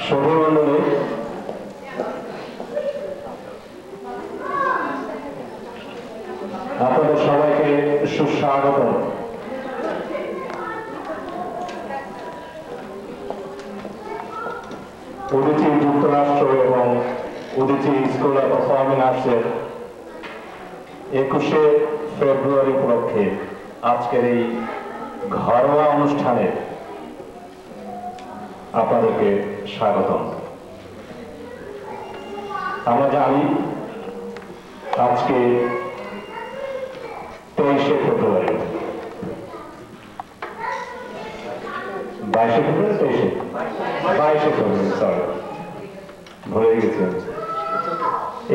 সভামণ্ডলী আপনাদের সবাইকে সুস্বাগত। উদীচী যুক্তরাষ্ট্র এবং উদীচী স্কুল অফ পারফর্মিং আর্টসের 21শে ফেব্রুয়ারি উপলক্ষে আজকের এই ঘরোয়া অনুষ্ঠানে আপনাদেরকে স্বাগতম। আমরা জানি আজকে 23শে ফেব্রুয়ারি, 22শে ফেব্রুয়ারি, 22শে ফেব্রুয়ারি, সরি ভুলে গেছি।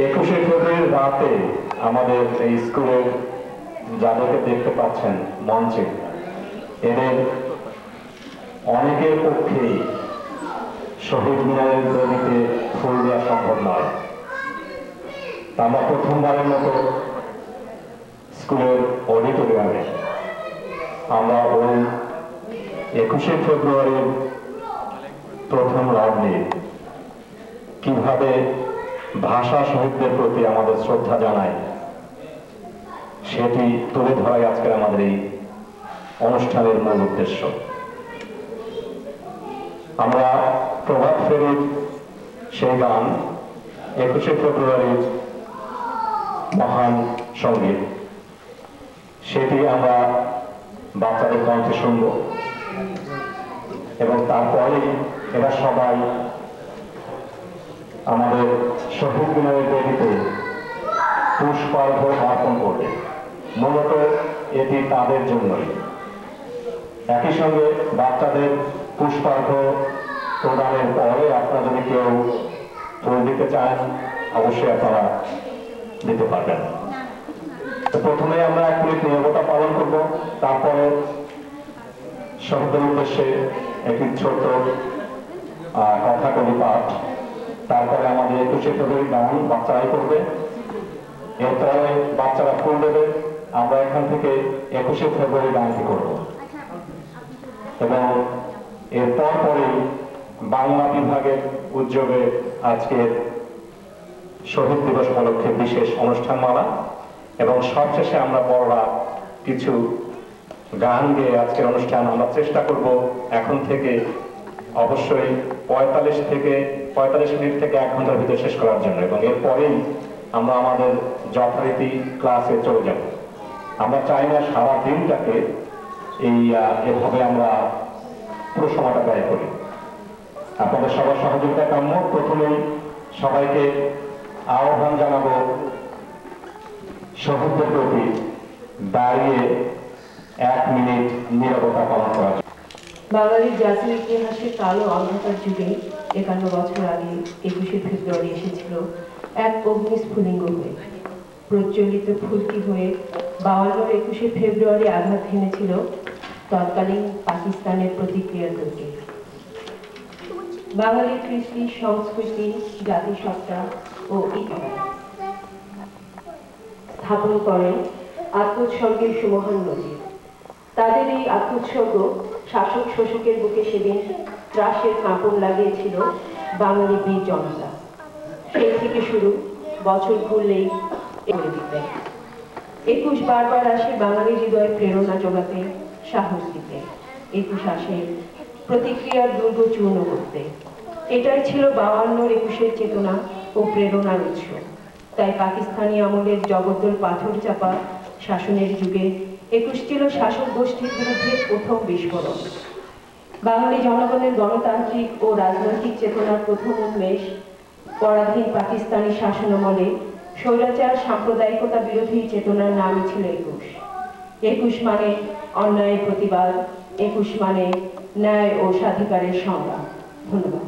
21শে ফেব্রুয়ারির রাতে আমাদের এই স্কুলের যাদেরকে দেখতে পাচ্ছেন মঞ্চে, এদের অনেকের পক্ষেই শহীদ মিনারের গদিতে ফুল দেওয়া সম্ভব নয়। আমরা প্রথমবারের মতো স্কুলের অডিটোরিয়ামে আমরা ওই 21শে ফেব্রুয়ারির প্রথম রাউন্ডে কিভাবে ভাষা শহীদদের প্রতি আমাদের শ্রদ্ধা জানাই সেটি তুলে ধরাই আজকের আমাদের এই অনুষ্ঠানের মূল উদ্দেশ্য। আমরা প্রভাত ফেরির সেই গান 21শে ফেব্রুয়ারির মহান সঙ্গীত, সেটি আমরা বাচ্চাদের কণ্ঠে শুনব এবং তারপরে এরা সবাই আমাদের শহীদ মিনারের বেদিতে পুষ্পার্ঘ অর্পণ করবে। মূলত এটি তাদের জন্যই। একই সঙ্গে বাচ্চাদের পুষ্পার্ঘ প্রদানের পরে আপনারা যদি কেউ ফুল দিতে চান অবশ্যই আপনারা দিতে পারবেন। তো প্রথমে আমরা 1 মিনিট নীরবতা পালন করব, তারপরে শহীদদের উদ্দেশ্যে একটি ছোট্ট কথা কবি পাঠ, তারপরে আমাদের 21শে ফেব্রুয়ারি গান বাচ্চারাই করবে, এরপরে বাচ্চারা ফুল দেবে, আমরা এখান থেকে 21শে ফেব্রুয়ারি গানটি করব এবং এরপর পরেই বাংলা বিভাগের উদ্যোগে আজকের শহীদ দিবস উপলক্ষে বিশেষ অনুষ্ঠানমালা এবং সবশেষে আমরা বড়রা কিছু গান গেয়ে আজকের অনুষ্ঠান আমরা চেষ্টা করব এখন থেকে অবশ্যই 45 মিনিট থেকে 1 ঘন্টার ভিতরে শেষ করার জন্য, এবং এরপরেই আমরা আমাদের যথারীতি ক্লাসে চলে যাব। আমরা চাই না সারা দিনটাকে এভাবে আমরা পুরো সময়টা ব্যয় করি। আপনাদের সবার সহযোগিতা কাম্য। প্রথমেই সবাইকে আহ্বান জানাবো শহীদদের প্রতি দাঁড়িয়ে 1 মিনিট নীরবতা পালন করার। বাঙালির জাতীয় ইতিহাসে কালো অন্ধকার যুগে 51 বছর আগে 21শে ফেব্রুয়ারি এসেছিল এক অগ্নিস্ফুলিঙ্গ হয়ে, প্রজ্বলিত ফুলকি হয়ে 52 21শে ফেব্রুয়ারি আঘাত হেনেছিল তৎকালীন পাকিস্তানের প্রতিক্রিয়ার দুর্গে। বাঙালির কৃষ্টি, সংস্কৃতি, জাতিসত্তা ও ইতিহাস স্থাপন করেন আত্মোৎসর্গের সুমহান নজির। তাদের এই আত্মোৎসর্গ শাসক শোষকের বুকে সেদিন ত্রাসের কাঁপন লাগিয়েছিল বাঙালি বীর জনতা। সেই থেকে শুরু, বছর ঘুরলেই করে দিতে 21 বারবার আসে বাঙালি হৃদয়ে প্রেরণা জোগাতে, সাহস দিতে। 21 আসে প্রতিক্রিয়ার দুর্গ চূর্ণ করতে। এটাই ছিল 52 21-এর চেতনা ও প্রেরণার উৎস। তাই পাকিস্তানি আমলের জগদ্দল পাথর চাপা শাসনের যুগে 21 ছিল শাসক গোষ্ঠীর বিরুদ্ধে প্রথম বিস্ফোরণ। বাঙালি জনগণের গণতান্ত্রিক ও রাজনৈতিক চেতনার প্রথম উন্মেষ। পরাধীন পাকিস্তানি শাসনামলে স্বৈরাচার সাম্প্রদায়িকতা বিরোধী চেতনার নামই ছিল 21। 21 মানে অন্যায়ের প্রতিবাদ, 21 মানে ন্যায় ও স্বাধিকারের সংগ্রাম। ধন্যবাদ।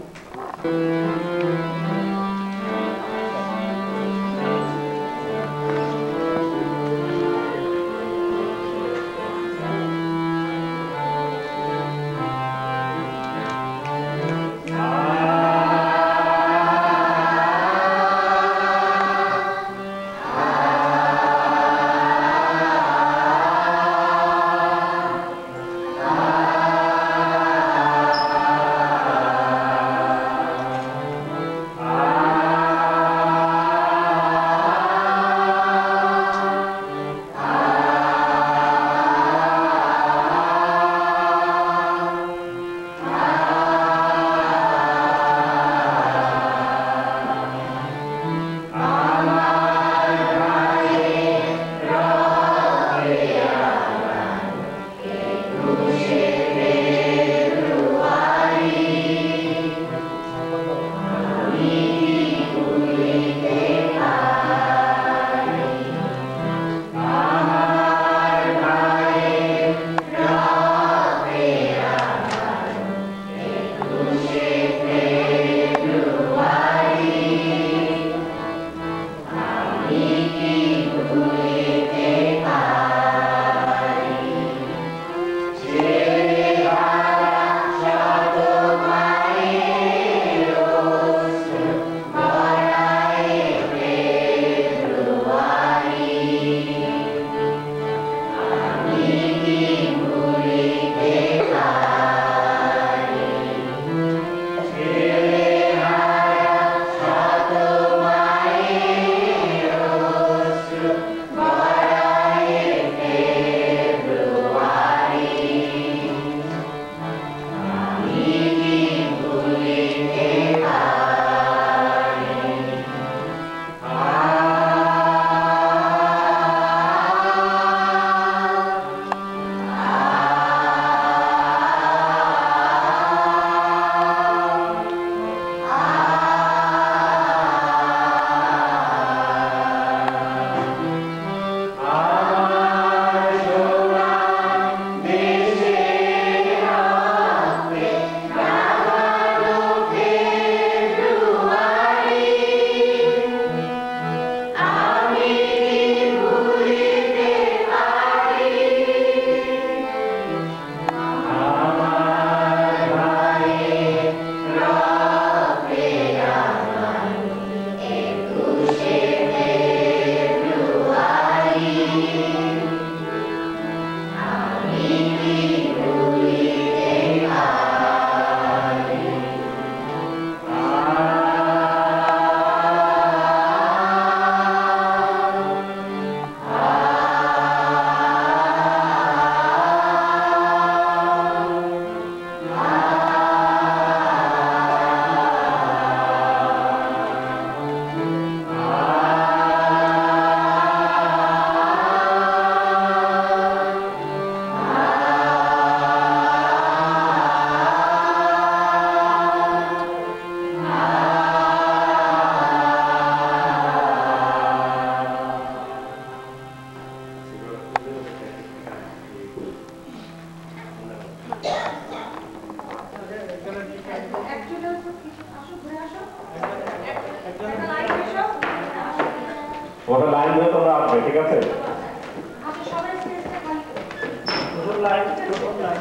ওটা লাইন ধরে তোমরা আসবে, ঠিক আছে?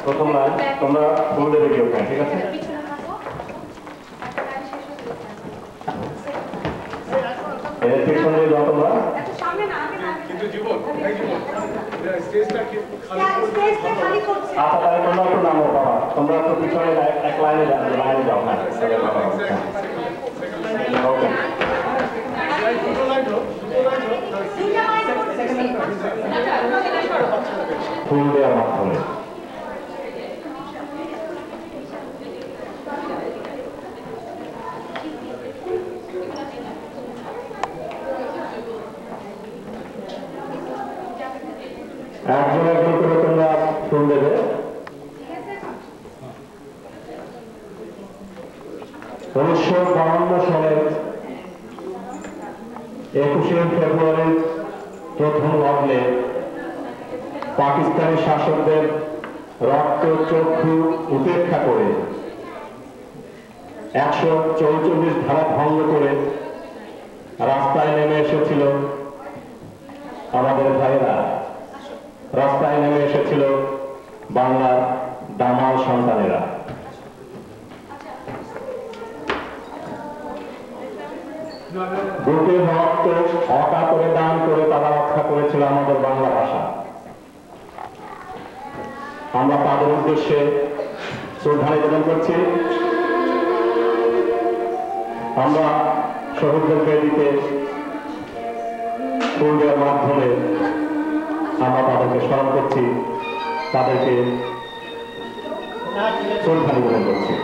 প্রথম লাইন তোমরা ফুল দেবে কি ওখানে, ঠিক আছে? এর পিছনে যাও তোমরা। আচ্ছা তাহলে তোমরা একটু নামো বাবা, তোমরা একটু পিছনে এক লাইনে যাও। হ্যাঁ ওকে, ফুল দেওয়ার মাধ্যমে একজন একজন করে তোমরা ফুল দেবে। 1952 সালের 21শে ফেব্রুয়ারি প্রথম লগ্নে পাকিস্তানি শাসকদের রক্তচক্ষু উপেক্ষা করে 144 ধারা ভঙ্গ করে রাস্তায় নেমে এসেছিল আমাদের ভাইরা, রাস্তায় নেমে এসেছিল বাংলার দামাল সন্তানেরা। বুকের রক্ত অকাতরে দান করে তারা রক্ষা করেছিল আমাদের বাংলা ভাষা। আমরা তাদের উদ্দেশ্যে শ্রদ্ধা নিবেদন করছি। আমরা শহীদদের বেদিতে ফুল দেওয়ার মাধ্যমে আমরা তাদেরকে স্মরণ করছি, তাদেরকে শ্রদ্ধা নিবেদন করছি।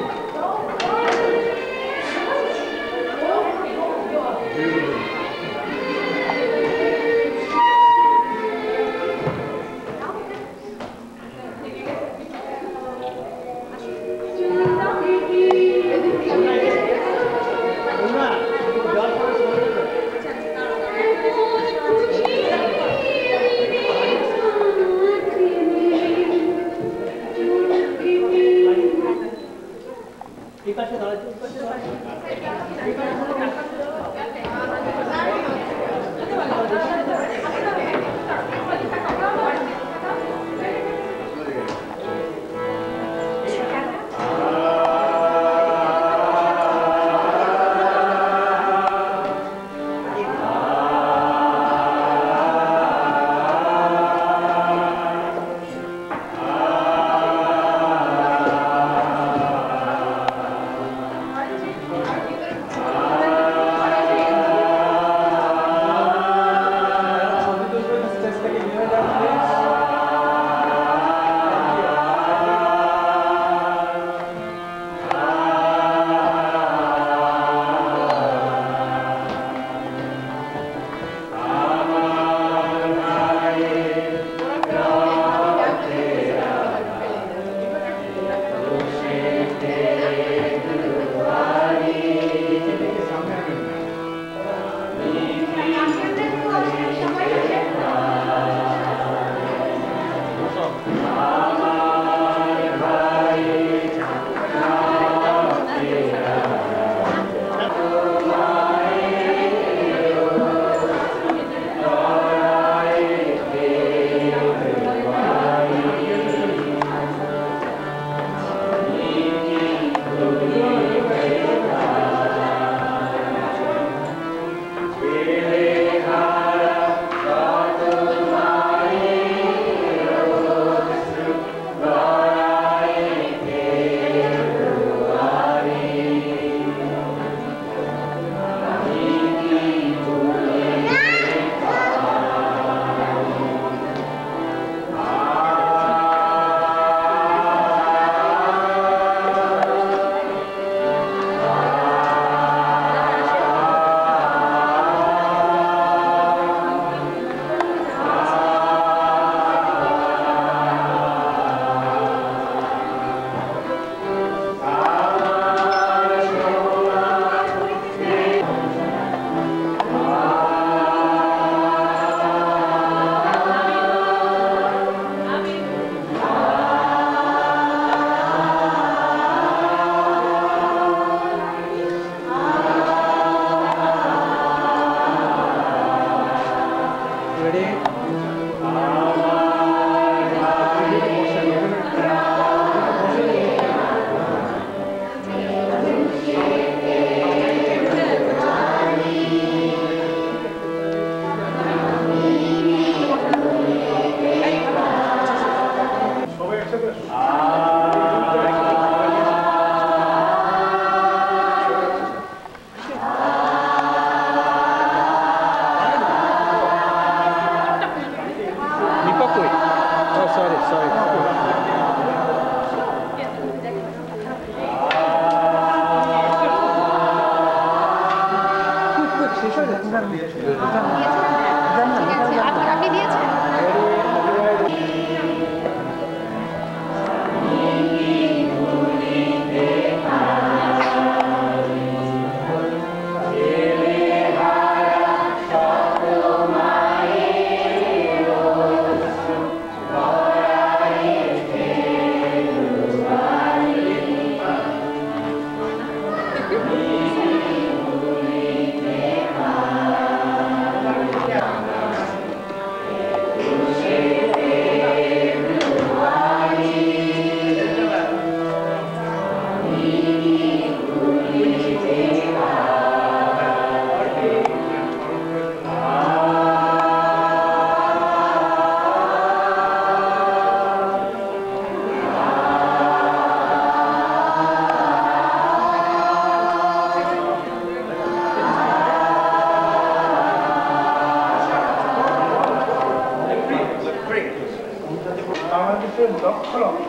বাংলাদেশের লক্ষ লক্ষ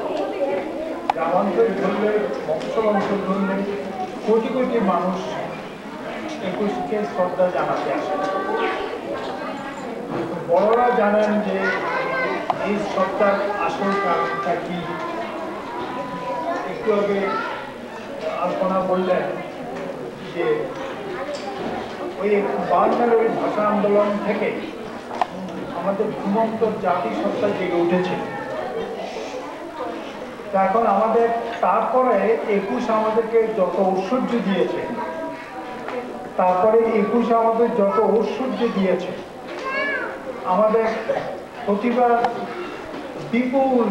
গ্রামাঞ্চল ধরলে মফস্বল অঞ্চল ধরলে কোটি কোটি মানুষ একুশকে শ্রদ্ধা জানাতে আসে। বড়রা জানেন যে এই শ্রদ্ধার আসল কারণটা কি। একটু আগে আলপনা বললেন যে ওই 52 ওই ভাষা আন্দোলন থেকে আমাদের ঘুমন্ত জাতিসত্তা জেগে উঠেছে। এখন আমাদের তারপরে 21 আমাদেরকে যত ঐশ্বর্য দিয়েছে, তারপরে 21 আমাদের যত ঐশ্বর্য দিয়েছে, আমাদের প্রতিভা বিপুল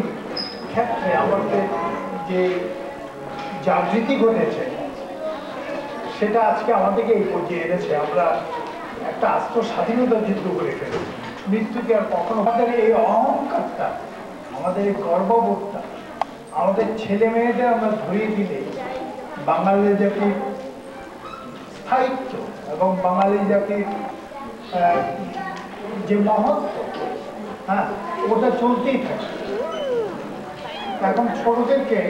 ক্ষেত্রে আমাদের যে জাগৃতি ঘটেছে সেটা আজকে আমাদেরকে এই পর্যায়ে এনেছে। আমরা একটা আস্ত স্বাধীনতা যুদ্ধ করে ফেলেছি। মৃত্যুকে আর কখনো আমাদের এই অহংকারটা, আমাদের এই গর্ববোধটা আমাদের ছেলে মেয়েদের আমরা ধরিয়ে দিলে বাঙালি জাতির স্থায়িত্ব এবং বাঙালি জাতির যে মহত্ব, হ্যাঁ, ওটা চলতেই থাকে। এখন ছোটদেরকে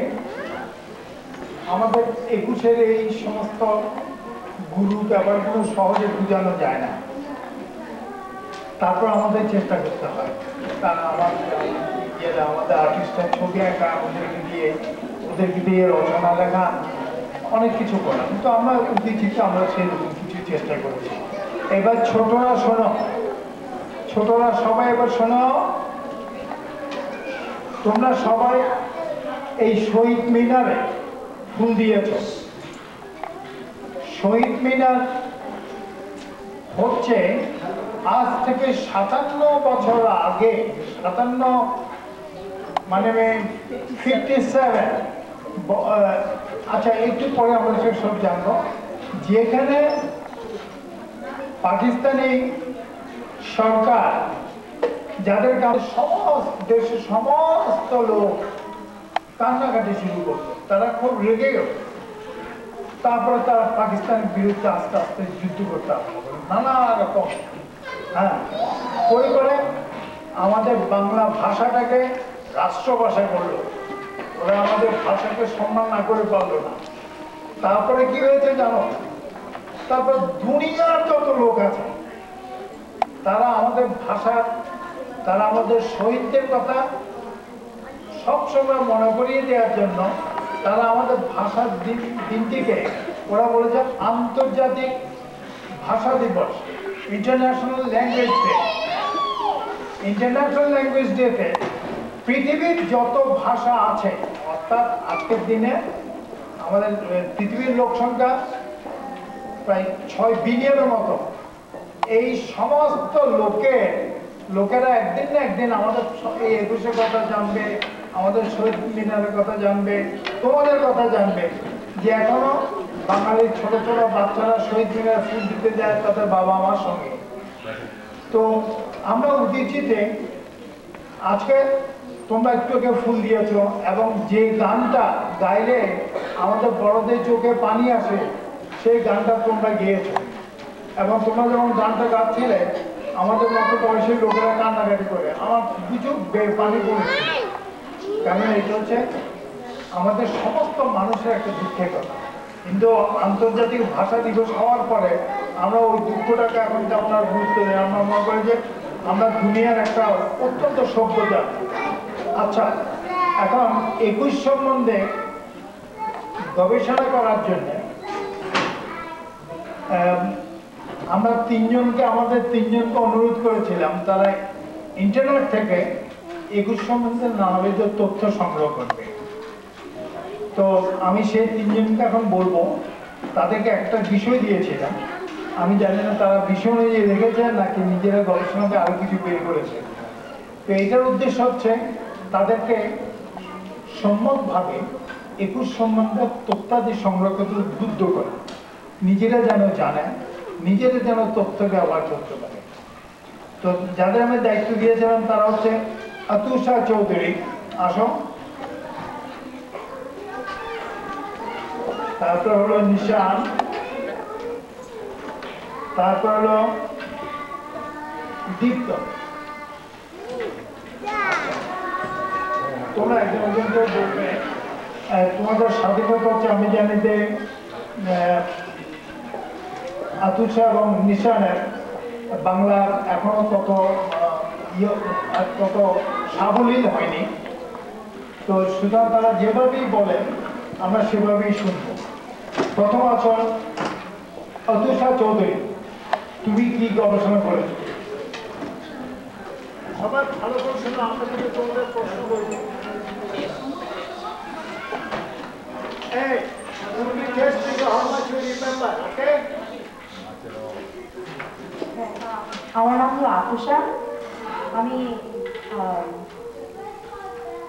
আমাদের 21-এর এই সমস্ত গুরু ব্যাপারগুলো সহজে বোঝানো যায় না। তারপর আমাদের চেষ্টা করতে হয়। কারণ আমাদের আর্টিস্টরা ছবি আঁকা, ওদেরকে দিয়ে রচনা লেখা, অনেক কিছু করা, কিন্তু আমরা উচিত আমরা সেরকম কিছু চেষ্টা করেছি। এবার ছোটরা শোনো, ছোটরা সবাই এবার শোনো, তোমরা সবাই এই শহীদ মিনারে ফুল দিয়েছ। শহীদ মিনার হচ্ছে আজ থেকে 57 বছর আগে, 57 মানে 57, আচ্ছা একটু পরে আমরা সেসব জানবো, যেখানে পাকিস্তানি সরকার যাদের কাছে সমস্ত দেশের সমস্ত লোক কান্নাকাটি শুরু করতো, তারা খুব রেগে গেল। তারপরে তারা পাকিস্তানের বিরুদ্ধে আস্তে আস্তে যুদ্ধ করতে আসলো, নানা রকম, হ্যাঁ, করে আমাদের বাংলা ভাষাটাকে রাষ্ট্রভাষা করলো। ওরা আমাদের ভাষাকে সম্মান না করে পারলো না। তারপরে কি হয়েছে জানো? তারপর দুনিয়ার যত লোক আছে তারা আমাদের ভাষা, তারা আমাদের শহীদদের কথা সবসময় মনে করিয়ে দেওয়ার জন্য তারা আমাদের ভাষার দিনটিকে ওরা বলেছে আন্তর্জাতিক ভাষা দিবস, international language day. International language ডেতে পৃথিবীর যত ভাষা আছে, অর্থাৎ আজকের দিনে আমাদের পৃথিবীর লোক সংখ্যা প্রায় 6 বিলিয়নের মতো, এই সমস্ত লোকেরা একদিন না একদিন আমাদের এই 21-এর কথা জানবে, আমাদের শহীদ মিনারের কথা জানবে, তোমাদের কথা জানবে, যে এখনো বাঙালির ছোট ছোট বাচ্চারা শহীদ মিনারে ফুল দিতে যায় তাদের বাবা মার সঙ্গে। তো আমরা উদ্দেশ্যে আজকে তোমরা একটু ফুল দিয়েছ, এবং যে গানটা গাইলে আমাদের বড়দের চোখে পানি আসে সেই গানটা তোমরা গেয়েছো। এবং তোমরা যখন গানটা গাচ্ছিলে আমাদের মতো বয়সের লোকেরা কান্নাকাটি করে, আমার কিছু পানি পড়েছে। কারণ এটা হচ্ছে আমাদের সমস্ত মানুষের একটা দুঃখের কথা। কিন্তু আন্তর্জাতিক ভাষা দিবস হওয়ার পরে আমরা ওই দুঃখটাকে এখন তেমন আর গুরুত্ব দেই। আমরা মনে করি যে আমরা দুনিয়ার একটা অত্যন্ত সভ্য জাতি। আচ্ছা, এখন 21 সম্বন্ধে গবেষণা করার জন্য আমরা আমাদের তিনজনকে অনুরোধ করেছিলাম তারা ইন্টারনেট থেকে 21 সম্বন্ধে নানাবিধ তথ্য সংগ্রহ করবে। তো আমি সেই তিনজনকে এখন বলবো, তাদেরকে একটা বিষয় দিয়েছিলাম, আমি জানি না তারা বিষয় অনুযায়ী রেখেছে নাকি নিজেরা গবেষণাতে আরো কিছু বের করেছে। তো এইটার উদ্দেশ্য হচ্ছে তাদেরকে সম্মতভাবে 21 সম্বন্ধে তথ্যাদি সংগ্রহ করতে উদ্বুদ্ধ করে, নিজেরা যেন জানে, নিজেরা যেন তথ্য ব্যবহার করতে পারে। তো যাদের আমি দায়িত্ব দিয়েছিলাম তারা হচ্ছে আতুষা চৌধুরী, আসো। তারপর হলো নিশান, তারপর হলো দীপ্ত। তোমরা একজন একজনকে বলবে। তোমাদের স্বাধীনতা হচ্ছে, আমি জানি যে আতুষা এবং নিশানের বাংলা এখনো তত সাবলীল হয়নি। তো সুতরাং তারা যেভাবেই বলেন আমরা সেভাবেই শুনব। প্রথম আছো আতুষা চৌধুরী, তুমি কি গবেষণা করেছো? সবাই ভালো করে শোনো, আমরা যদি তোমাদের প্রশ্ন করি। Hey, will be testing how much you remember, okay? আমার নাম হলো আতুষা। আমি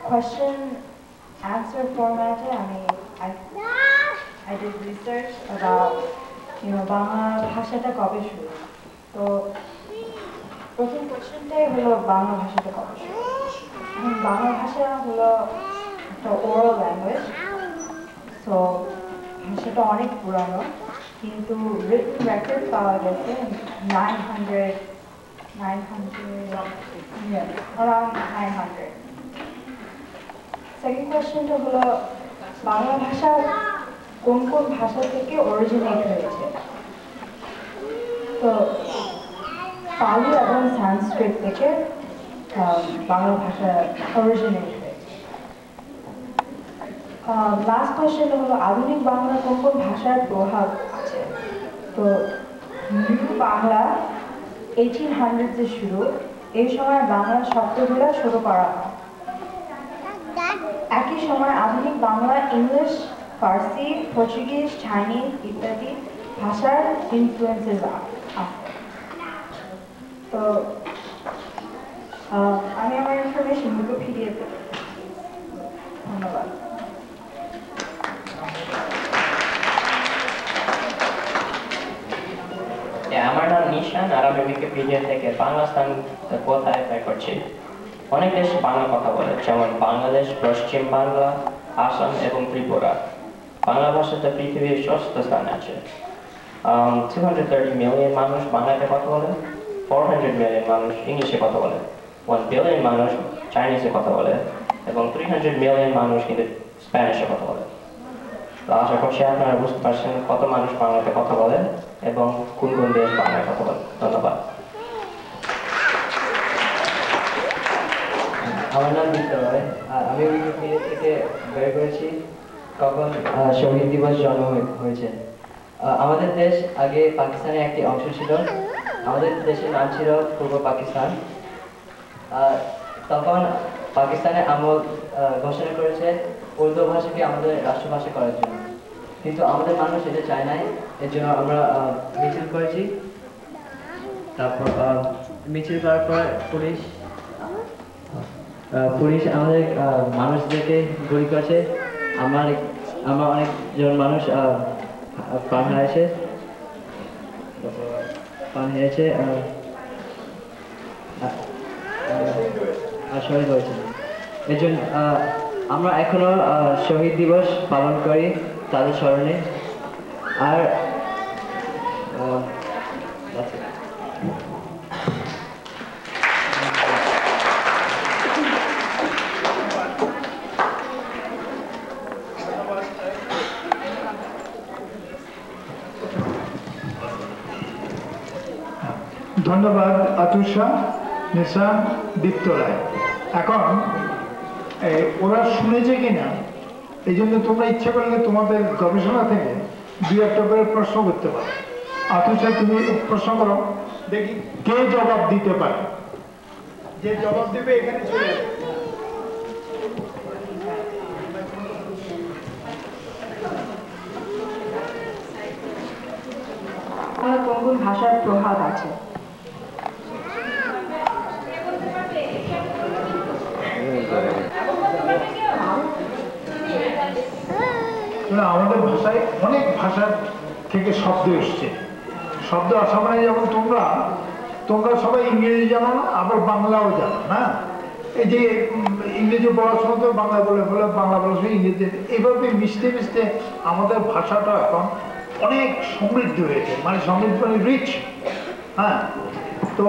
question answer format-এ I did research about Bangla ভাষাটা কবে শুরু। তো প্রথম কোশ্চেনটাই হলো বাংলা ভাষাটা কবে শুরু। এখন বাংলা ভাষা হলো একটা ওরাল ল্যাঙ্গুয়েজ, তো ভাষাটা অনেক পুরানো, কিন্তু রিটন রেকর্ড পাওয়া গেছে 900 সেকেন্ড কোয়েশ্চেনটা হলো বাংলা ভাষা কোন কোন ভাষা থেকে অরিজিনেট হয়েছে। তো পালি এবং সংস্কৃত থেকে বাংলা ভাষা অরিজিনেট হয়েছে। লাস্ট কোয়েশ্চেন হলো আধুনিক বাংলা কোন কোন ভাষার প্রভাব আছে। তো নিউ বাংলা 1800s-এ শুরু, এই সময় বাংলা শব্দগুলো শুরু করা হয়। একই সময় আধুনিক বাংলা ইংলিশ, ফার্সি, পর্তুগিজ, চাইনিজ ইত্যাদি ভাষার ইনফ্লুয়েন্সেস আছে। তো আমি আমার ইনফরমেশন উইকিপিডিয়াতে। ধন্যবাদ। আমার নাম নিশান, আর আমি উইকিপিডিয়া থেকে বাংলা স্থান কোথায় বের করছি। অনেক দেশ বাংলা কথা বলে, যেমন বাংলাদেশ, পশ্চিম বাংলা, আসাম এবং ত্রিপুরা। বাংলা ভাষাতে পৃথিবীর ষষ্ঠ স্থানে আছে। 230 মিলিয়ন মানুষ বাংলাতে কথা বলে, 400 মিলিয়ন মানুষ ইংলিশে কথা বলে, 1 বিলিয়ন মানুষ চাইনিজে কথা বলে, এবং 300 মিলিয়ন মানুষ কিন্তু স্প্যানিশে কথা বলে। তো আশা করছি আপনারা বুঝতে পারছেন কত মানুষ বাংলাতে কথা বলে এবং কোন কোন দেশ বাংলায় কথা বলে। ধন্যবাদ। আমার নাম মিত্র রয়, আর আমি উইকিপিডিয়া থেকে বের করেছি কখন শহীদ দিবস জন্ম হয়েছে। আমাদের দেশ আগে পাকিস্তানের একটি অংশ ছিল। আমাদের দেশের নাম ছিল পূর্ব পাকিস্তান। তখন পাকিস্তানের আমল ঘোষণা করেছে উর্দু ভাষাকে আমাদের রাষ্ট্রভাষা করার জন্য, কিন্তু আমাদের মানুষ এটা চায় নাই। এর জন্য আমরা মিছিল করেছি। তারপর মিছিল করার পর পুলিশ আমাদের মানুষদেরকে গুলি করেছে। আমার অনেকজন মানুষ প্রাণ হারিয়েছে। আর শহীদ হয়েছে। এজন্য আমরা এখনো শহীদ দিবস পালন করি তাদের স্মরণে। আর ধন্যবাদ আতুষা, নিশা, দীপ্ত রায়। এখন ওরা শুনেছে কিনা এই জন্য তোমরা ইচ্ছা করলে তোমাদের গবেষণা থেকে দুই একটা করে প্রশ্ন করতে পারো। আতুষা তুমি প্রশ্ন করো, দেখি কে জবাব দিতে পারে। যে জবাব দেবে এখানে চলে আসবে। কোন কোন ভাষার প্রভাব আছে? আমাদের ভাষায় অনেক ভাষার থেকে শব্দ এসছে। শব্দ আসা মানে যেমন তোমরা সবাই ইংরেজি জানো না, আবার বাংলাও জানো না। এই যে ইংরেজি পড়াশোনা তো বাংলা বলে বাংলা পড়াশোনা ইংরেজি, এইভাবে মিশতে মিশতে আমাদের ভাষাটা এখন অনেক সমৃদ্ধ হয়েছে, মানে সমৃদ্ধ মানে রিচ। হ্যাঁ, তো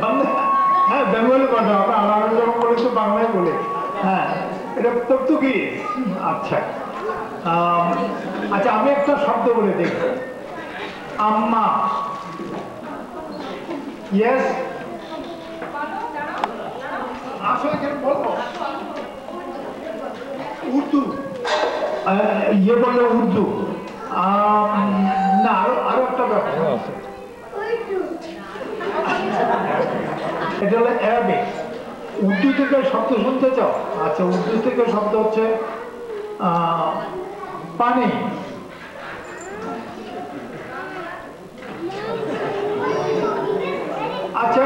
বাংলা, হ্যাঁ বেঙ্গলি কথা আমরা আলাদা যখন বলি তো বাংলায় বলে। হ্যাঁ, এটা পর্তুগিজ। আচ্ছা আচ্ছা, আমি একটা শব্দ বলে দেখব, আম্মা। ইয়েস, আসো এখানে বলবো। উর্দু, ইয়ে বললে উর্দু। না, আরো একটা ব্যাপার, এটা হলো অ্যারাবিক। উর্দু থেকে শব্দ শুনতে চাও? আচ্ছা, উর্দু থেকে শব্দ হচ্ছে পানি। আচ্ছা,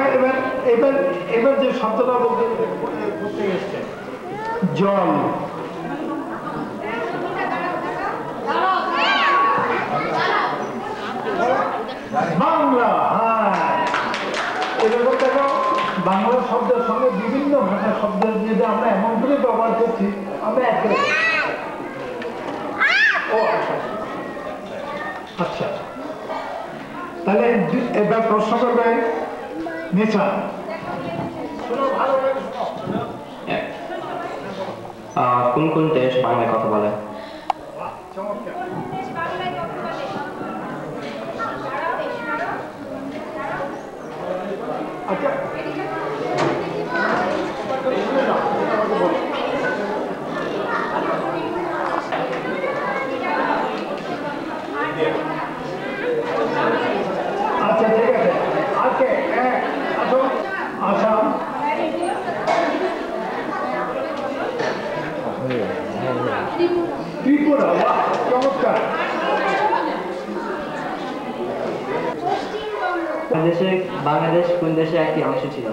এবার যে শব্দটা বলতে এসছে, জল। বাংলা। হ্যাঁ, এরকম দেখো, বাংলা শব্দের সঙ্গে বিভিন্ন ভাষা শব্দের যদি আমরা এমন করে ব্যবহার করছি, আমরা একে। ও আচ্ছা, তাহলে এবার প্রশ্ন করবে নেশা। কোন কোন দেশ বাংলায় কথা বলে? আচ্ছা, আচ্ছা ঠিক আছে। আজকে আসাম, ত্রিপুরা। চমৎকার। বাংলাদেশ কোন দেশের একটি অংশ ছিল?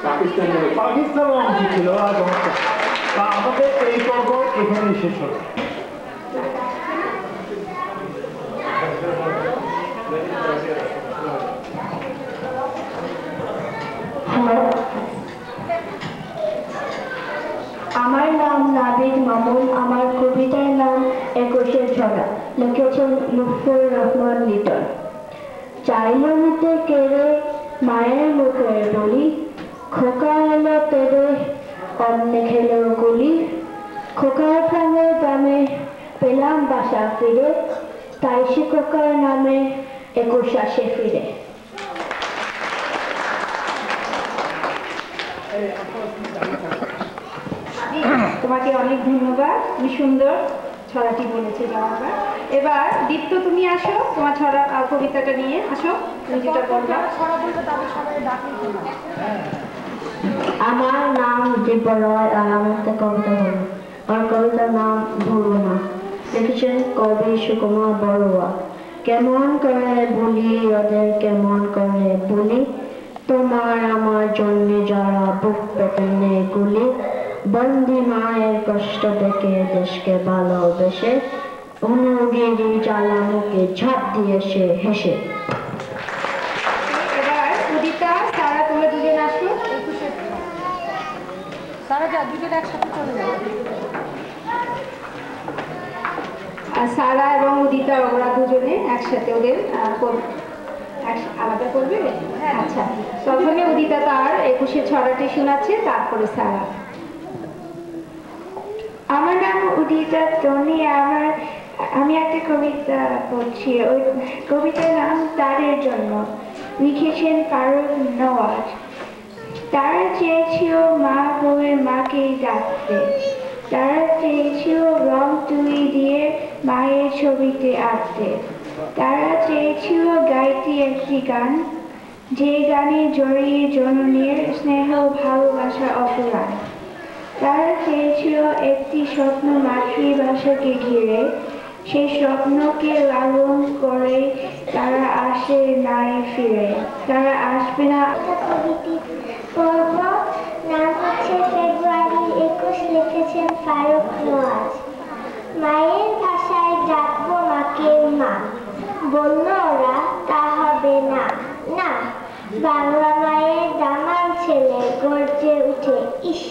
পাকিস্তানের অংশ ছিল। আমাদের এই পর্ব এখানে শেষ হলো। আমার নাম নাবিদ মামুন। আমার কবিতার নাম 21 ঝরা, লিখেছেন লুৎফর রহমান লিটন। চাইল নিতে কেড়ে মায়ের মুখের বলি, খোকা এলো তেরে অমনে খেলো গুলি। খোকার প্রাণের দামে পেলাম বাসা ফিরে, তাই সে খোকার নামে 21 আসে ফিরে। তোমাকে অনেক ধন্যবাদ, তুমি সুন্দর ছড়াটি বলেছে বারবার। এবার দীপ্ত তুমি আসো, তোমার ছড়া কবিতাটা নিয়ে আসো, তুমি যেটা বলবা। আমার নাম দীপ্ত রায় আর আমি একটা কবিতা বলবো। আমার কবিতার নাম ভুলবো না, লিখেছেন কবি সুকুমার বড়ুয়া। কেমন করে বলি ওদের, কেমন করে বলি, তোমার আমার জন্য যারা বুক পেতে নেই গুলি। বন্দি মায়ের কষ্ট দেখে দেশকে ভালোবেসে, অনুরোগের জ্বালানোকে ঝাঁপ দিয়েছে হেসে। এবার উদিতা সারা তোমরা দুজন আসো। সারা যা দুজন একসাথে চলে যাবে। আর সারা এবং উদিতা ওরা দুজনে একসাথে ওদের আলাদা করবে। আচ্ছা, প্রথমে উদিতা তার 21 ছড়াটি শোনাচ্ছে, তারপরে সারা। আমার নাম উদিতা টনি। আমি একটা কবিতা পড়ছি। ওই কবিতার নাম তাদের জন্য, লিখেছেন ফারুক নওয়াজ। তারা চেয়েছিল মা বউয়ের মাকে ডাকতে, তারা চেয়েছিল রং তুলি দিয়ে মায়ের ছবিতে আঁকতে, তারা চেয়েছিল গাইতে একটি গান, যে গানে জড়িয়ে জননীর স্নেহ ভালোবাসা অপরাণ। তারা চেয়েছিল একটি স্বপ্ন মাতৃভাষাকে ঘিরে, সেই স্বপ্নকে লালন করে তারা আসে নাই ফিরে, তারা আসবে না। কবিটি পর্ব নাম হচ্ছে ফেব্রুয়ারি 21, লিখেছেন ফারুক নওয়াজ। মায়ের ভাষায় ডাকবো মাকে মা, বলল ওরা তা হবে না না। বাংলা মায়ের দামাল ছেলে গর্জে উঠে ইস,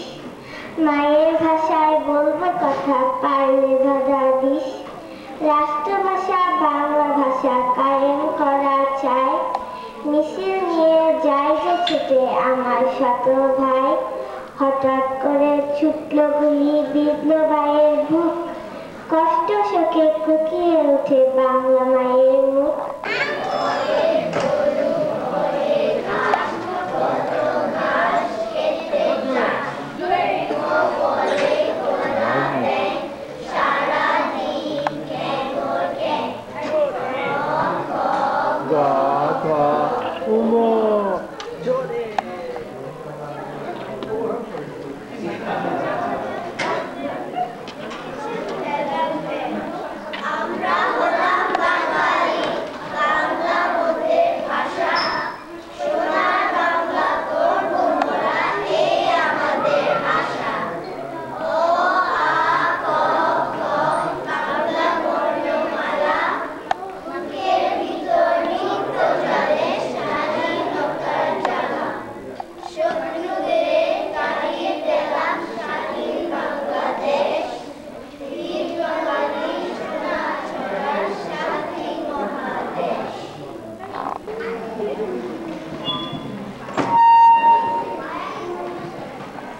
মায়ের ভাষায় বলবো কথা পারলে ভাজা দিস। রাষ্ট্রভাষা বাংলা ভাষা কায়েম করা চাই, মিছিল নিয়ে যাই যে ছুটে আমার শত ভাই। হঠাৎ করে ছুটল গুলি বিঁধল ভাইয়ের বুক, কষ্ট শোকে কুকিয়ে ওঠে বাংলা মায়ের মুখ।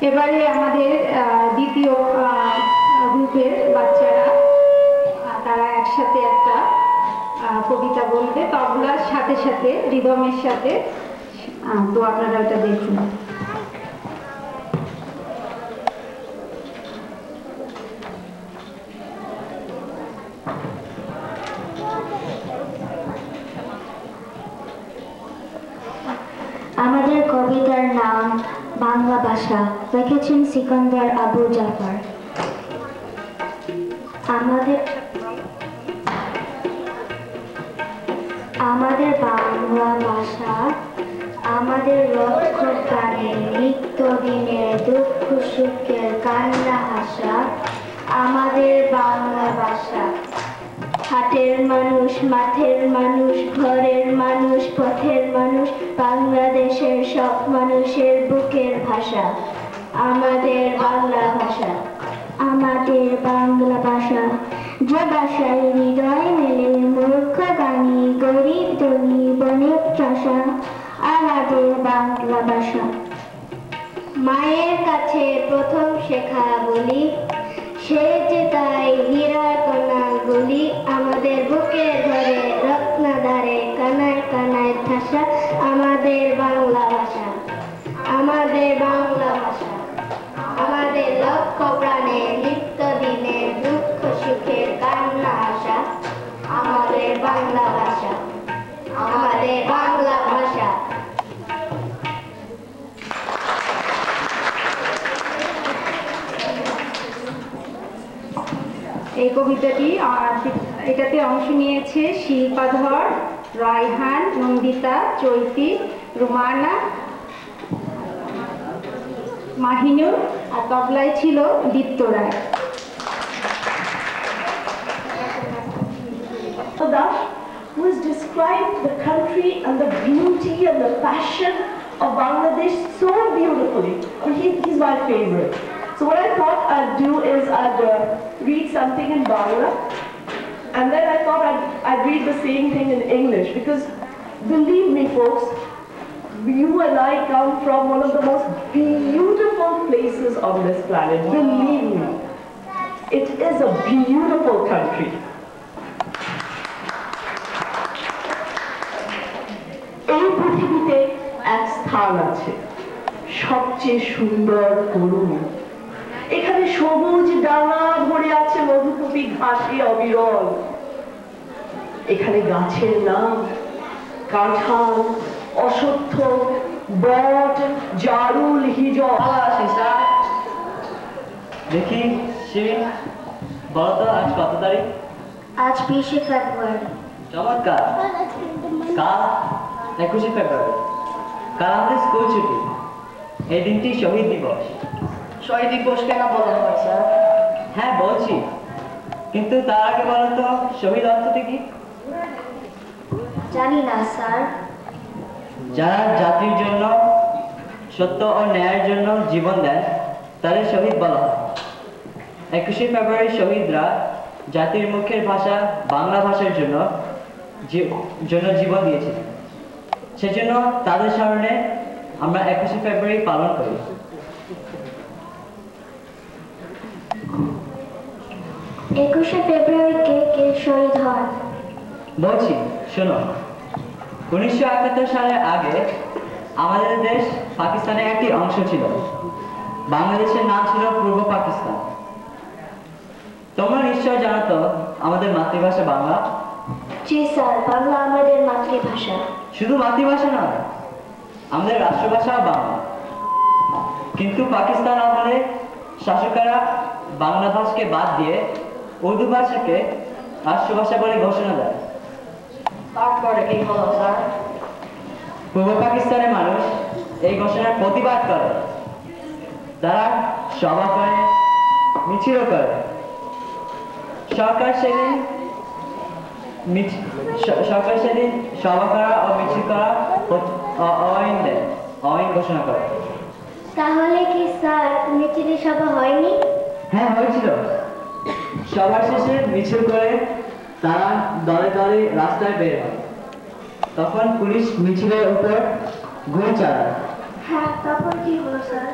এবারে আমাদের দ্বিতীয় গ্রুপের বাচ্চারা, তারা একসাথে একটা কবিতা বলবে তবলার সাথে সাথে, রিদমের সাথে। তো আপনারা এটা দেখুন। আমাদের কবিতার নাম বাংলা ভাষা, লিখেছেন সিকান্দার আবু জাফর। আমাদের বাংলা ভাষা আমাদের লক্ষ্য প্রাণে, নিত্য দিনের দুঃখ সুখের কান্না হাসা। আমাদের বাংলা ভাষা হাটের মানুষ, মাঠের মানুষ, ঘরের মানুষ, পথের মানুষ, বাংলাদেশের সব মানুষের বুকের ভাষা। আমাদের বাংলা ভাষা, আমাদের বাংলা ভাষা, যে ভাষায় হৃদয় মেলে মূর্খ গানী, গরিব ধনী বণিক চাষা। আমাদের বাংলা ভাষা মায়ের কাছে প্রথম শেখা বলি, সে যে তাই হীরার কণা গুলি। আমাদের বুকে ধরে রত্নাধারে কানায় কানায় ঠাসা। আমাদের বাংলা ভাষা, আমাদের বাংলা ভাষা, আমাদের লক্ষ্য প্রাণে, নিত্য দিনে দুঃখ সুখের কান্না আসা। আমাদের বাংলা ভাষা, আমাদের বাংলা ভাষা। এই কবিতাটি এটাতে অংশ নিয়েছে শিল্পাধর, রায়হান, নন্দিতা, চৈতি, রুমানা, মাহিনুর, আর তবলায় ছিল দীপ্ত রায়। Mukta Das, who has described the country and the beauty and the passion of Bangladesh so beautifully. I mean, he's my favorite. So what I thought I'd do is I'd read something in Bangla, and then I thought I'd read the same thing in English, because believe me folks, you and I come from one of the most beautiful places on this planet. Believe me, it is a beautiful country. এই পৃথিবীতে এক স্থান আছে সবচেয়ে সুন্দর করুণ, এখানে সবুজ ডানা ভরে আছে মধুকপি ঘাসে অবিরল, এখানে গাছের নাম কাঁঠাল, অশ্বত্থ, বট, জারুল, হিজল। দেখি শিরিন, বলতো আজ কত তারিখ? আজ 20শে ফেব্রুয়ারি। চমৎকার। কাল 21শে ফেব্রুয়ারি, কাল আমাদের স্কুল ছুটি। এই দিনটি শহীদ দিবস। শহীদ দিবস কেন বলা হয় স্যার? হ্যাঁ বলছি, কিন্তু তার আগে বলো তো শহীদ অর্থটি কি? জানি না স্যার। যারা জাতির জন্য, সত্য ও ন্যায়ের জন্য জীবন দেন তাদের শহীদ বলা হয়। 21শে ফেব্রুয়ারি শহীদরা জাতির মুখের ভাষা বাংলা ভাষার জন্য জীবন দিয়েছিলেন। সেজন্য তাদের স্মরণে আমরা 21শে ফেব্রুয়ারি পালন করি। একুশে ফেব্রুয়ারিতে কে শহীদ হন? বলছি শোনো, 1971 সালের আগে আমাদের দেশ পাকিস্তানের একটি অংশ ছিল। বাংলাদেশের নাম ছিল পূর্ব পাকিস্তান। তোমরা নিশ্চয় জানো তো আমাদের মাতৃভাষা বাংলা। জি স্যার, বাংলা আমাদের মাতৃভাষা। শুধু মাতৃভাষা নয়, আমাদের রাষ্ট্রভাষাও বাংলা। কিন্তু পাকিস্তান আমলে শাসকেরা বাংলা ভাষাকে বাদ দিয়ে উর্দু ভাষাকে রাষ্ট্রভাষা বলে ঘোষণা দেয়। তারপরে কি হলো স্যার? পূর্ব পাকিস্তানের মানুষ এই ঘোষণার প্রতিবাদ করে। তারা সভা করে, মিছিল করে। সরকার সেদিন সভা করা ও মিছিল করা অআইন ঘোষণা করে। তাহলে কি স্যার মিছিলে সভা হয়নি? হ্যাঁ হয়েছিল। সবার শেষে মিছিল করে তারা দলে দলে রাস্তায় বের হয়। তখন পুলিশ মিছিলের উপর গুলি চালায়। হ্যাঁ, তখন কি হলো স্যার?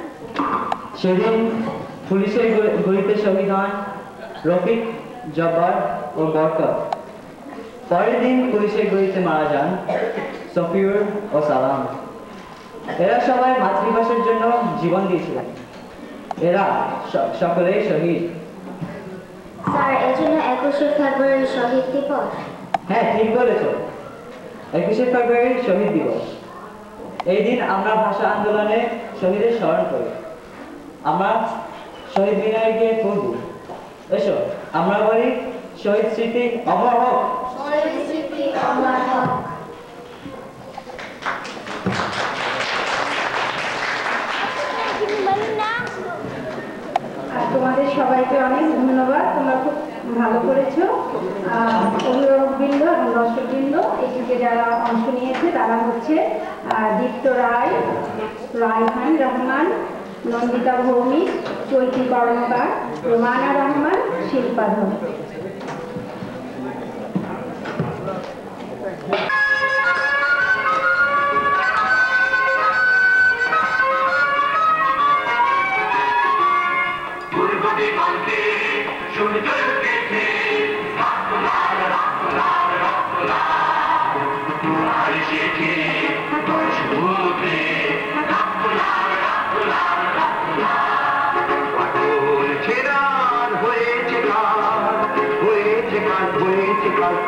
সেদিন পুলিশের গুলিতে শহীদ হন রফিক, জব্বার ও বরকত। পরের দিন পুলিশের গুলিতে মারা যান সফিউর ও সালাম। এরা সবাই মাতৃভাষার জন্য জীবন দিয়েছিলেন। এরা সকলেই শহীদ। স্যার, এজন্য 21শে ফেব্রুয়ারি শহীদ দিবস? হ্যাঁ ঠিক বলেছ, 21শে ফেব্রুয়ারি শহীদ দিবস। এই দিন আমরা ভাষা আন্দোলনে শহীদের স্মরণ করি। আমরা শহীদ মিনারে গিয়ে ফুল দিই। এসো আমরা বলি শহীদ স্মৃতি অমর হোক। শহীদ স্মৃতি অমর হোক। তোমাদের সবাইকে অনেক ধন্যবাদ, তোমরা খুব ভালো করেছো। অভিভাবকবৃন্দ এবং দর্শকবৃন্দ, এটিতে যারা অংশ নিয়েছে তারা হচ্ছে দীপ্ত রায়, রায়হান রহমান, নন্দিতা ভৌমিক, চৈতি কর্মকার, রোমানা রহমান, শিল্পা ধর।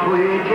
হয়েছে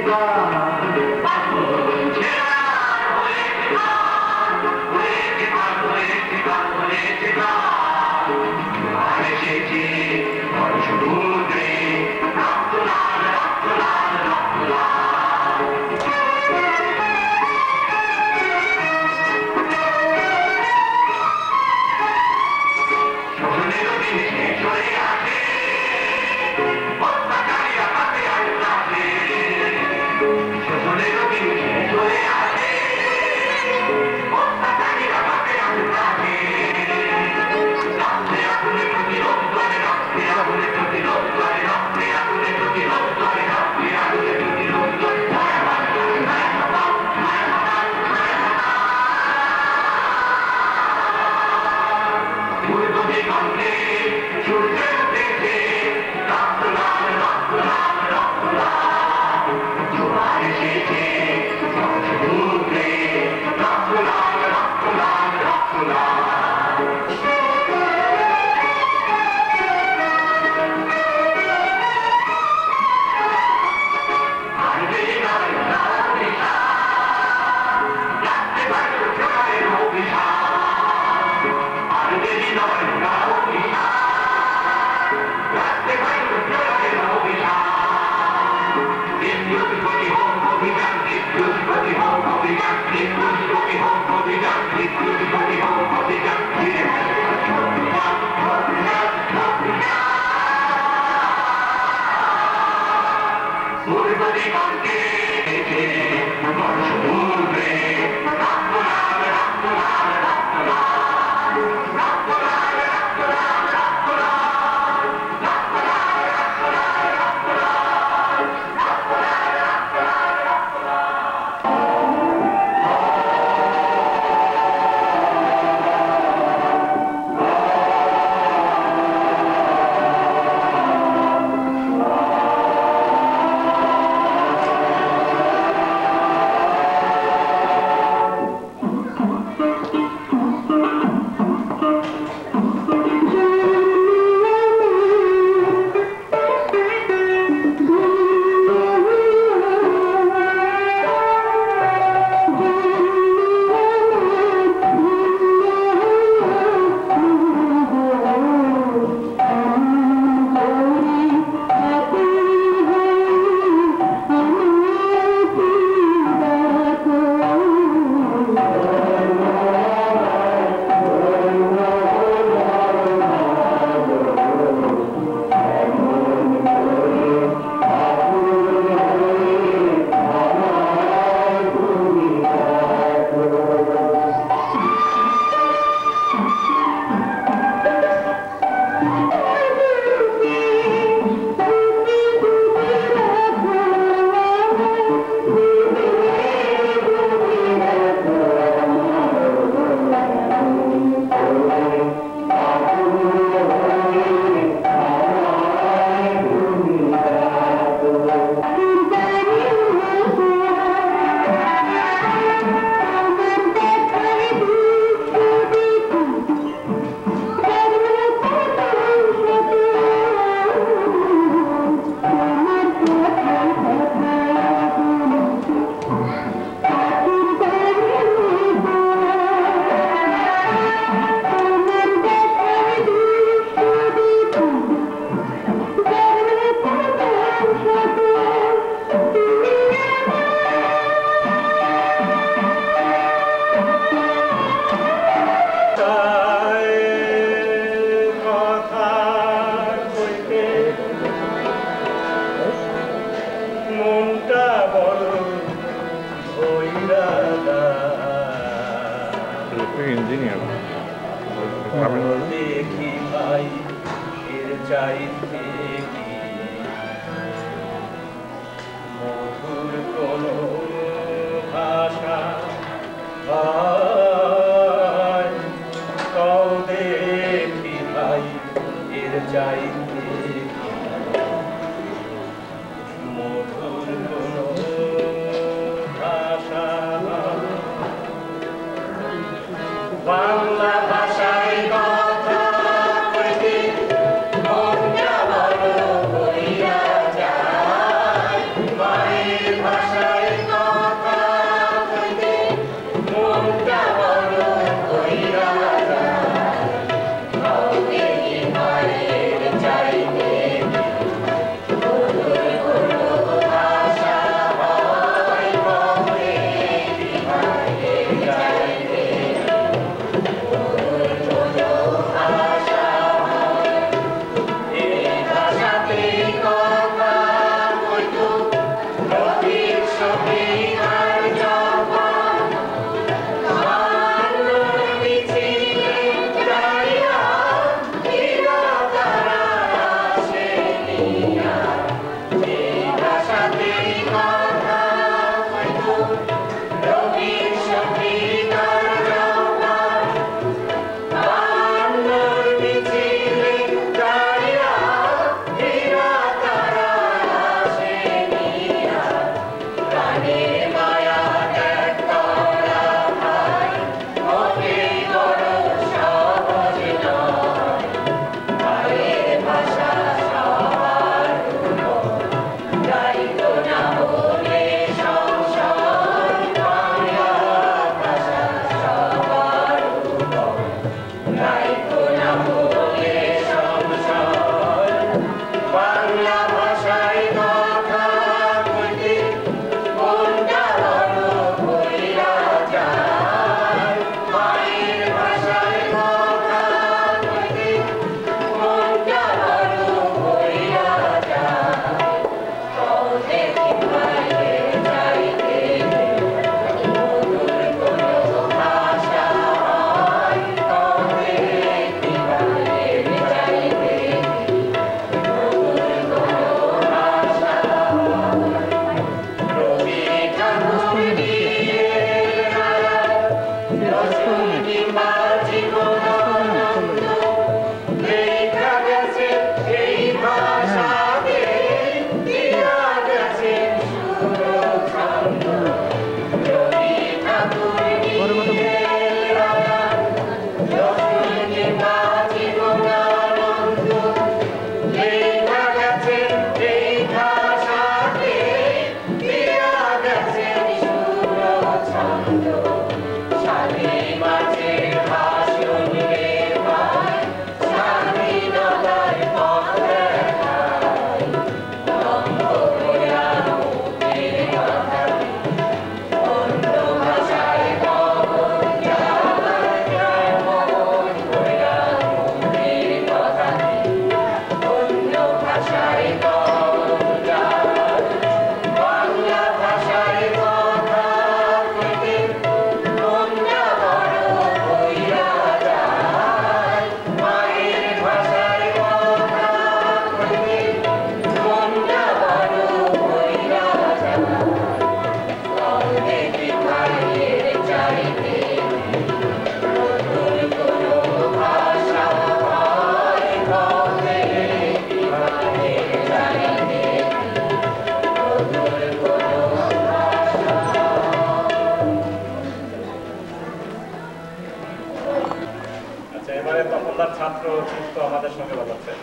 ইঞ্জিনিয়ার দেখি ভাই এর চাইতে মধুর কোন ভাষা কও দেখি ভাই এর চাইতে মধুর কোন ভাষা বাংলা ভাষায় কথা কইতে মনটা বড় হইয়া যায় মায়ের ভাষায় কথা কইতে মনটা বড় হইয়া যায় দেখি মায়ের চাইতে মধুর কোন ভাষা হয় দেখি মায়ের চাইতে ছাত্র শিক্ষক আমাদের সঙ্গে বাজাচ্ছে।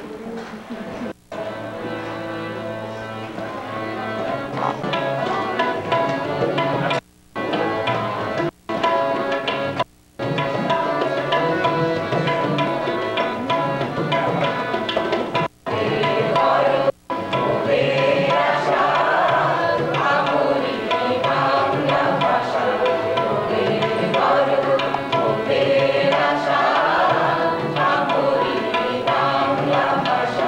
ভাষা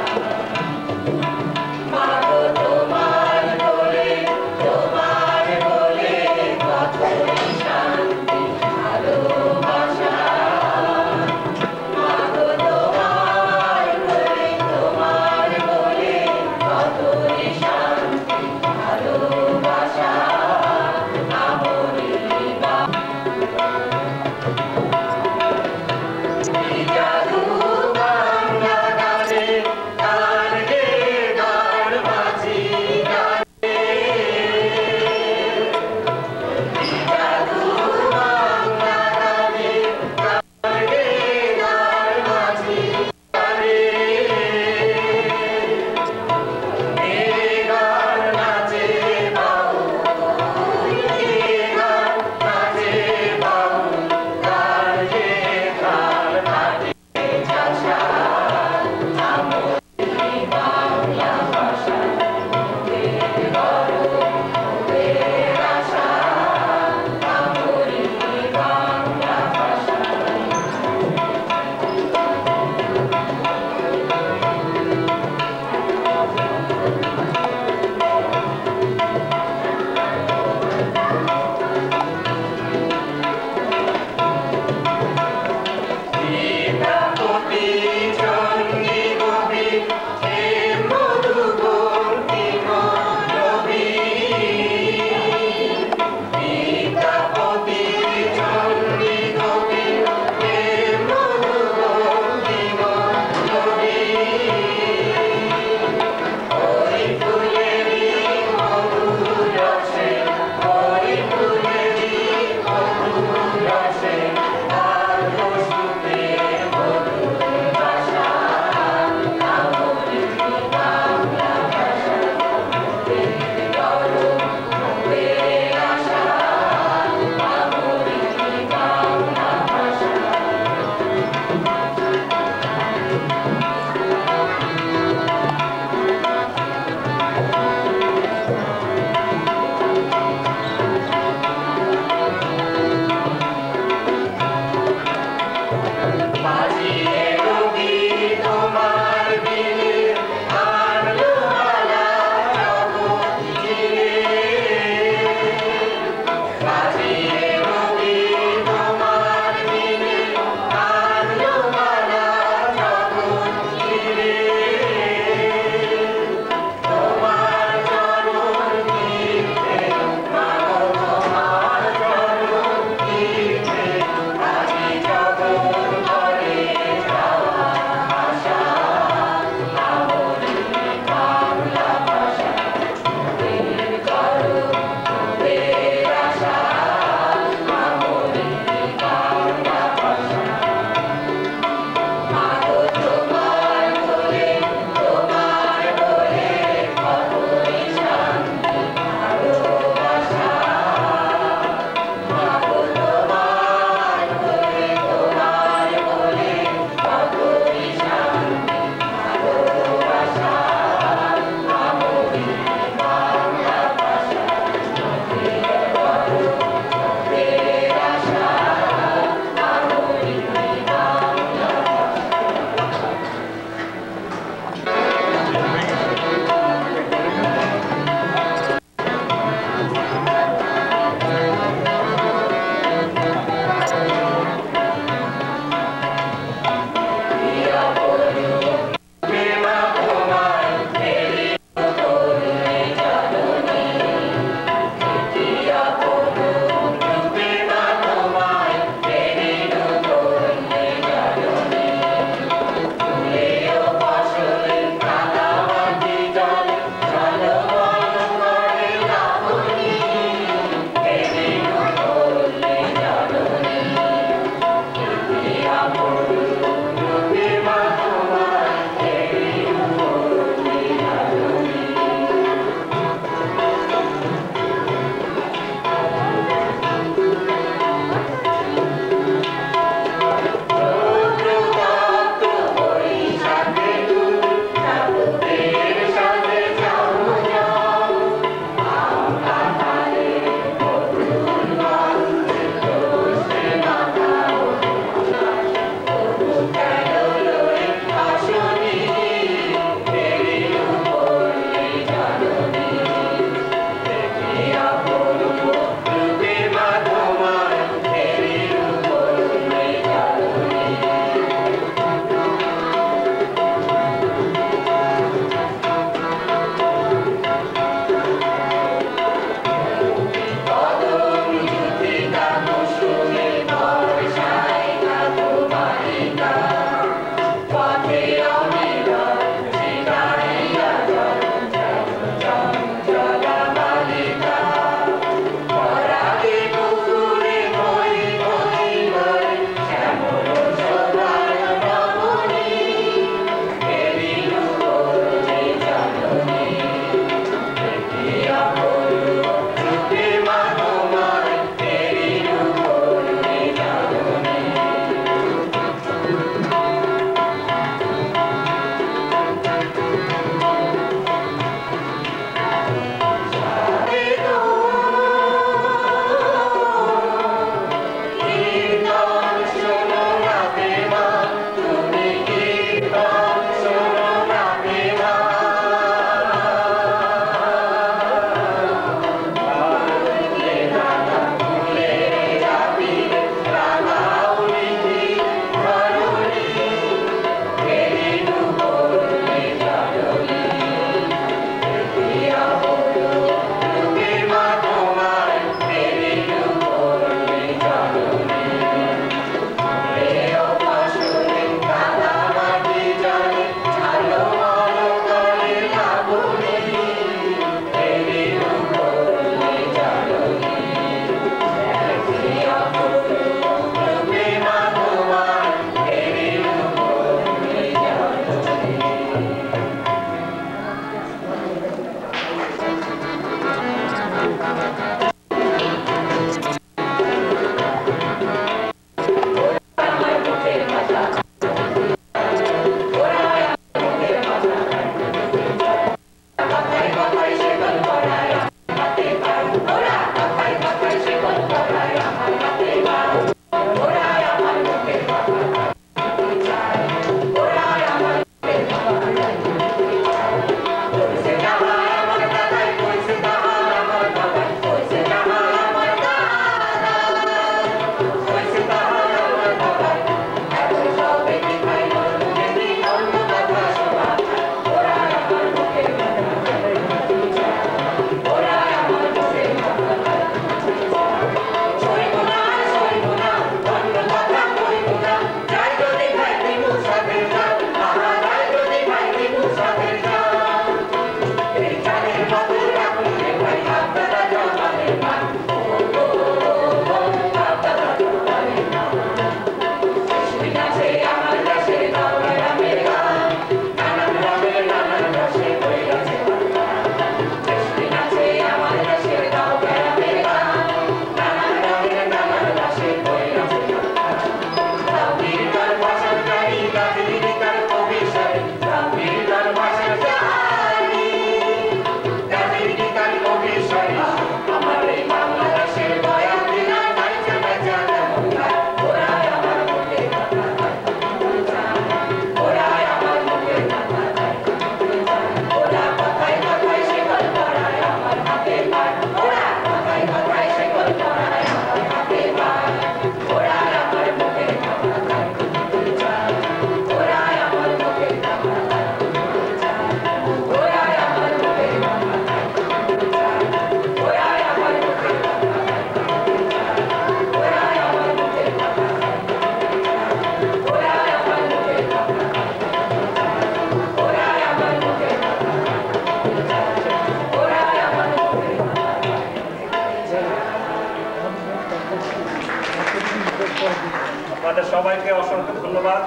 আপনাদের সবাইকে অসংখ্য ধন্যবাদ।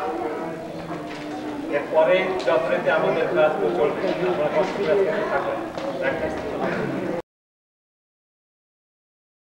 এরপরে যথারীতি আমাদের ক্লাস চলবে, আপনারা কষ্ট করে থাকবেন।